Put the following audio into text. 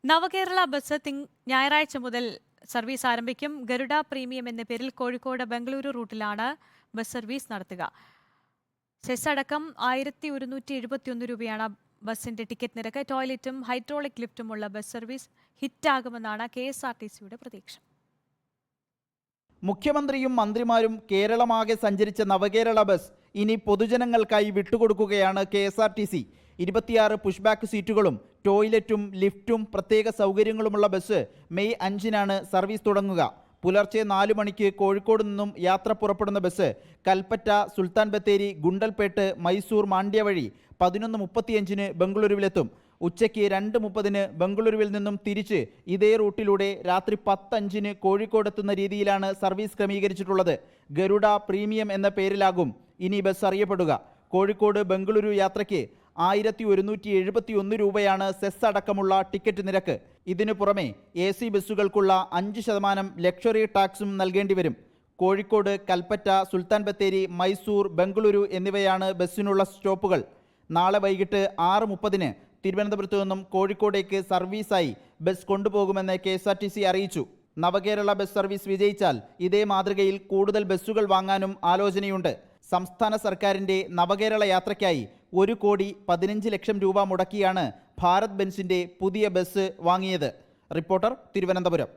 നവകേരള bus ഞായറാഴ്ച മുതൽ service ആരംഭിക്കും. ഗരുഡ പ്രീമിയം എന്ന പേരിൽ കോഴിക്കോട് ബംഗളൂരു റൂട്ടിലാണ് ബസ് സർവീസ് നടത്തുക. സെസ് അടക്കം 1171 രൂപയാണ് ബസിന്റെ ടിക്കറ്റ് നിരക്ക്. ടോയ്ലറ്റും ഹൈഡ്രോളിക് ലിഫ്റ്റുമുള്ള ബസ് സർവീസ് ഹിറ്റാകുമെന്നാണ് KSRTCയുടെ പ്രതീക്ഷ. മുഖ്യമന്ത്രിയും മന്ത്രിമാരും കേരളമാകെ സഞ്ചരിച്ച നവകേരള ബസ് ഇനി പൊതുജനങ്ങൾക്കായി വിട്ടുകൊടുക്കുകയാണ് KSRTC. 26 പുഷ്ബാക്ക് സീറ്റുകളും ടോയ്ലറ്റും ലിഫ്റ്റും പ്രത്യേക സൗകര്യങ്ങളുമുള്ള ബസ് മെയ് 5-നാണ് സർവീസ് തുടങ്ങുക. പുലർച്ചെ 4 മണിക്ക് കോഴിക്കോട് നിന്നും യാത്ര പുറപ്പെടുന്ന ബസ് കൽപ്പറ്റ, സുൽത്താൻ ബത്തേരി, ഗുണ്ടൽപേട്ട്, മൈസൂർ, മാണ്ഡ്യ വഴി 11:35-ന് ബംഗളൂരുവിലെത്തും. ഉച്ചയ്ക്ക് 2:30-ന് ബംഗളൂരുവിൽ നിന്നും തിരിച്ച് ഇതേ റൂട്ടിലൂടെ രാത്രി 10:05-ന് കോഴിക്കോടെത്തുന്ന രീതിയിലാണ് സർവീസ് ക്രമീകരിച്ചിട്ടുള്ളത്. ഗരുഡ പ്രീമിയം എന്ന പേരിലാകും ഇനി ബസ് അറിയപ്പെടുക. കോഴിക്കോട് ബംഗളൂരു യാത്രയ്ക്ക് 1171 രൂപയാണ് സെസ് അടക്കമുള്ള ടിക്കറ്റ് നിരക്ക്. ഇതിനു പുറമെ AC ബസ്സുകൾക്കുള്ള 5% ലക്ഷറി ടാക്സും നൽകേണ്ടി വരും. കോഴിക്കോട്, കൽപ്പറ്റ, സുൽത്താൻ ബത്തേരി, മൈസൂർ, ബംഗളൂരു എന്നിവയാണ് ബസ്സിനുള്ള സ്റ്റോപ്പുകൾ. നാളെ വൈകിട്ട് 6:30-ന് തിരുവനന്തപുരത്തു നിന്നും കോഴിക്കോടേക്ക് സർവീസായി ബസ് കൊണ്ടുപോകുമെന്ന് KSRTC അറിയിച്ചു. നവകേരള ബസ് സർവീസ് വിജയിച്ചാൽ ഇതേ മാതൃകയിൽ കൂടുതൽ ബസ്സുകൾ വാങ്ങാനും ആലോചനയുണ്ട്. സംസ്ഥാന സർക്കാരിൻ്റെ നവകേരള യാത്രയ്ക്കായി 1,15,00,000 രൂപ മുടക്കിയാണ് ഭാരത് ബെൻസിൻ്റെ പുതിയ ബസ് വാങ്ങിയത്. റിപ്പോർട്ടർ, തിരുവനന്തപുരം.